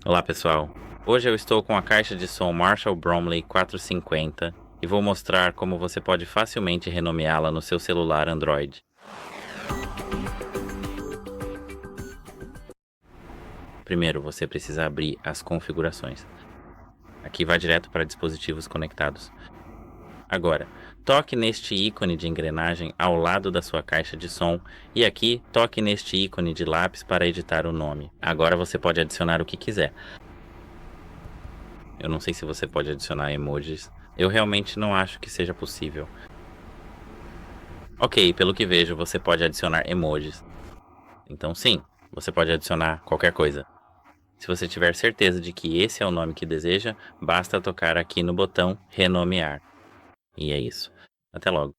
Olá pessoal, hoje eu estou com a caixa de som Marshall Bromley 450 e vou mostrar como você pode facilmente renomeá-la no seu celular Android. Primeiro você precisa abrir as configurações. Aqui vai direto para dispositivos conectados. Agora, toque neste ícone de engrenagem ao lado da sua caixa de som e aqui toque neste ícone de lápis para editar o nome. Agora você pode adicionar o que quiser. Eu não sei se você pode adicionar emojis. Eu realmente não acho que seja possível. Ok, pelo que vejo, você pode adicionar emojis. Então sim, você pode adicionar qualquer coisa. Se você tiver certeza de que esse é o nome que deseja, basta tocar aqui no botão Renomear. E é isso. Até logo.